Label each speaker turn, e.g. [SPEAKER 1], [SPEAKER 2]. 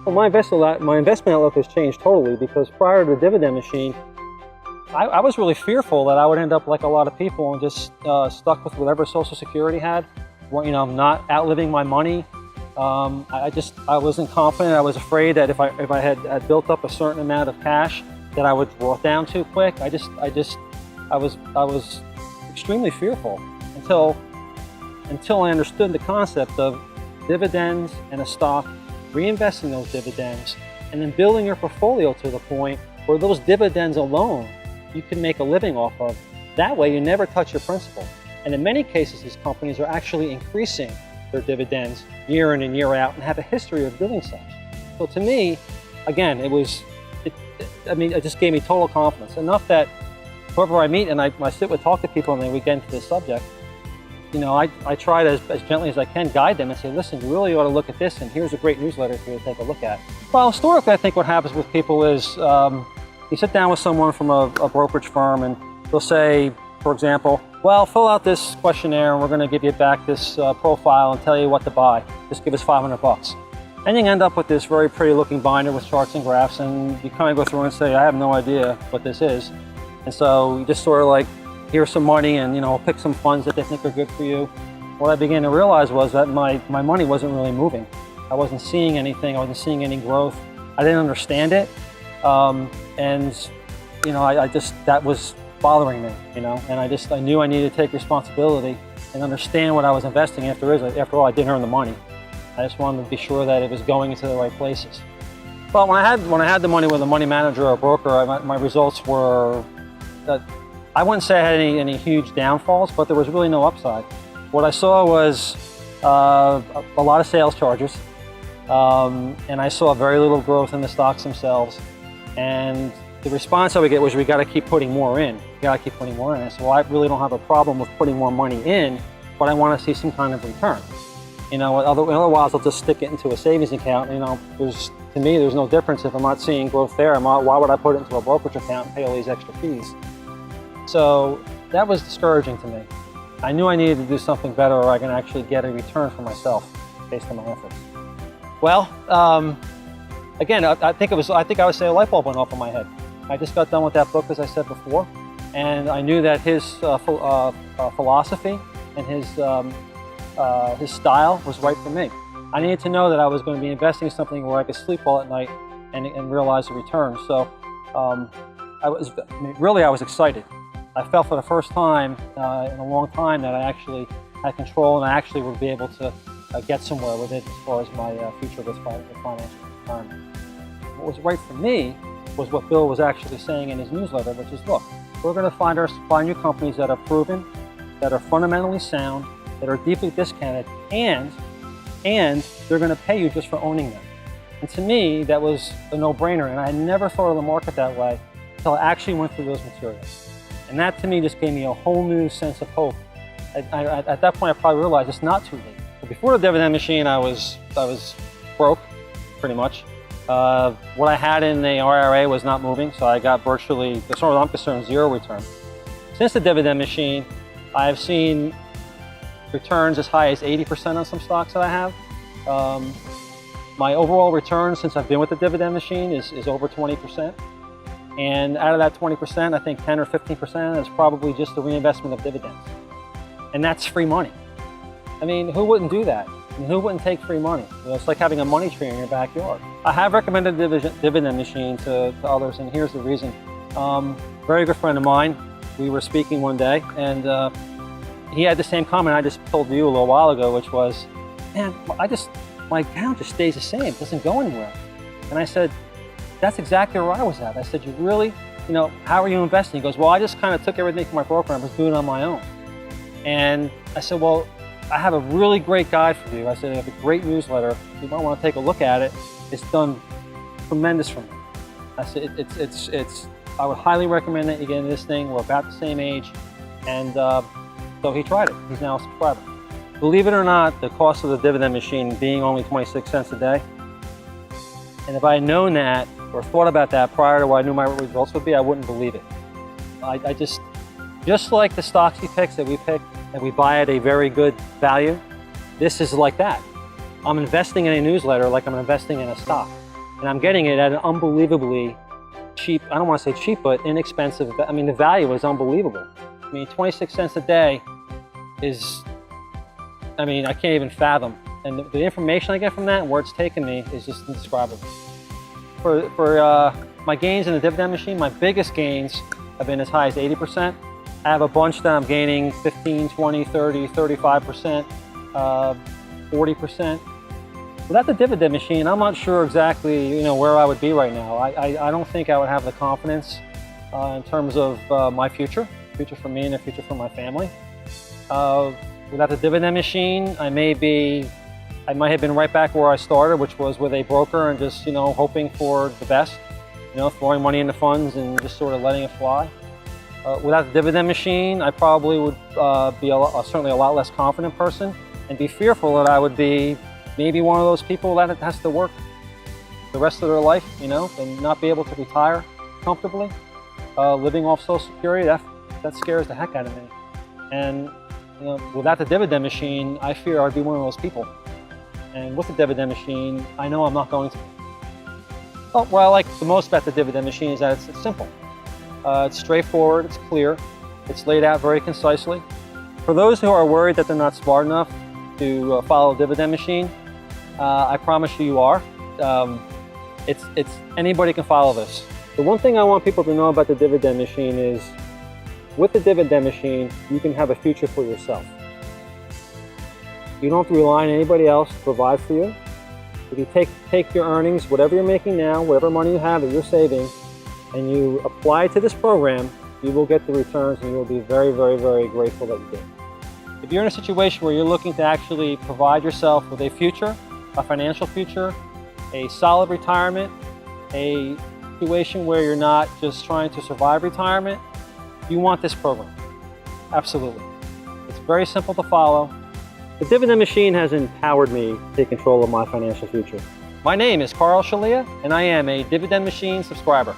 [SPEAKER 1] Well, my investment outlook has changed totally, because prior to the dividend machine, I was really fearful that I would end up like a lot of people and just stuck with whatever Social Security had, not outliving my money. I wasn't confident. I was afraid that if I had built up a certain amount of cash, that I would draw it down too quick. I was extremely fearful until I understood the concept of dividends and a stock, reinvesting those dividends, and then building your portfolio to the point where those dividends alone you can make a living off of. That way you never touch your principal. And in many cases, these companies are actually increasing their dividends year in and year out and have a history of doing such. So to me, again, it just gave me total confidence. Enough that whoever I meet and I sit with, talk to people, and then we get into this subject, I try to, as gently as I can, guide them and say, listen, you really ought to look at this, and here's a great newsletter for you to take a look at. Well, historically, I think what happens with people is you sit down with someone from a brokerage firm, and they'll say, for example, well, fill out this questionnaire and we're going to give you back this profile and tell you what to buy. Just give us $500. And you end up with this very pretty looking binder with charts and graphs, and you kind of go through and say, I have no idea what this is. And so you just sort of like, here's some money, and pick some funds that they think are good for you. What I began to realize was that my money wasn't really moving. I wasn't seeing anything. I wasn't seeing any growth. I didn't understand it. That was bothering me, and I knew I needed to take responsibility and understand what I was investing in. After all, I didn't earn the money. I just wanted to be sure that it was going into the right places. But when I had the money with a money manager or a broker, my results were that I wouldn't say I had any huge downfalls, but there was really no upside. What I saw was a lot of sales charges, and I saw very little growth in the stocks themselves. And the response I would get was, we got to keep putting more in. You got to keep putting more in. I said, well, I really don't have a problem with putting more money in, but I want to see some kind of return. Otherwise I'll just stick it into a savings account. To me, there's no difference if I'm not seeing growth there. Why would I put it into a brokerage account and pay all these extra fees? So that was discouraging to me. I knew I needed to do something better, or I can actually get a return for myself based on my efforts. Well, again, I think I would say a light bulb went off in my head. I just got done with that book, as I said before, and I knew that his philosophy and his style was right for me. I needed to know that I was going to be investing in something where I could sleep well at night and realize the return. So I was excited. I felt for the first time in a long time that I actually had control, and I actually would be able to get somewhere with it as far as my future with financial retirement. What was right for me was what Bill was actually saying in his newsletter, which is, look, we're going to find you companies that are proven, that are fundamentally sound, that are deeply discounted, and they're going to pay you just for owning them. And to me, that was a no-brainer, and I had never thought of the market that way until I actually went through those materials. And that, to me, just gave me a whole new sense of hope. At that point, I probably realized it's not too late. But before the dividend machine, I was broke, pretty much. What I had in the IRA was not moving, so I got virtually, as far as I'm concerned, zero return. Since the dividend machine, I've seen returns as high as 80% on some stocks that I have. My overall return since I've been with the dividend machine is over 20%. And out of that 20%, I think 10 or 15% is probably just the reinvestment of dividends. And that's free money. I mean, who wouldn't do that? I mean, who wouldn't take free money? It's like having a money tree in your backyard. I have recommended the dividend machine to others, and here's the reason. Very good friend of mine, we were speaking one day, and he had the same comment I just told you a little while ago, which was, man, my account just stays the same, it doesn't go anywhere. And I said, that's exactly where I was at. I said, you really, how are you investing? He goes, well, I just kind of took everything from my broker and I was doing it on my own. And I said, well, I have a really great guide for you. I said, I have a great newsletter. You might want to take a look at it. It's done tremendous for me. I said, I would highly recommend that you get into this thing. We're about the same age. And so he tried it. He's now a subscriber. Believe it or not, the cost of the dividend machine being only 26 cents a day. And if I had known that or thought about that prior to what I knew my results would be, I wouldn't believe it. I just like the stocks he picks that we pick and we buy at a very good value, this is like that. I'm investing in a newsletter like I'm investing in a stock. And I'm getting it at an unbelievably cheap, I don't want to say cheap, but inexpensive. I mean, the value is unbelievable. I mean, 26 cents a day is, I mean, I can't even fathom. And the information I get from that and where it's taken me is just indescribable. For my gains in the dividend machine, my biggest gains have been as high as 80%. I have a bunch that I'm gaining 15, 20, 30, 35%, 40%. Without the dividend machine, I'm not sure exactly, where I would be right now. I don't think I would have the confidence in terms of my future for me and the future for my family. Without the dividend machine, I might have been right back where I started, which was with a broker and just, hoping for the best, throwing money into funds and just sort of letting it fly. Without the dividend machine, I probably would be certainly a lot less confident person and be fearful that I would be maybe one of those people that has to work the rest of their life, and not be able to retire comfortably, living off Social Security. That scares the heck out of me. And without the dividend machine, I fear I'd be one of those people. And with the dividend machine, I know I'm not going to. Well, what I like the most about the dividend machine is that it's simple. It's straightforward, it's clear, it's laid out very concisely. For those who are worried that they're not smart enough to follow a dividend machine, I promise you are. It's anybody can follow this. The one thing I want people to know about the dividend machine is, with the dividend machine, you can have a future for yourself. You don't have to rely on anybody else to provide for you. If you take your earnings, whatever you're making now, whatever money you have that you're saving, and you apply it to this program, you will get the returns and you'll be very, very, very grateful that you did. If you're in a situation where you're looking to actually provide yourself with a future, a financial future, a solid retirement, a situation where you're not just trying to survive retirement, you want this program. Absolutely. It's very simple to follow. The dividend machine has empowered me to take control of my financial future. My name is Scillia, and I am a dividend machine subscriber.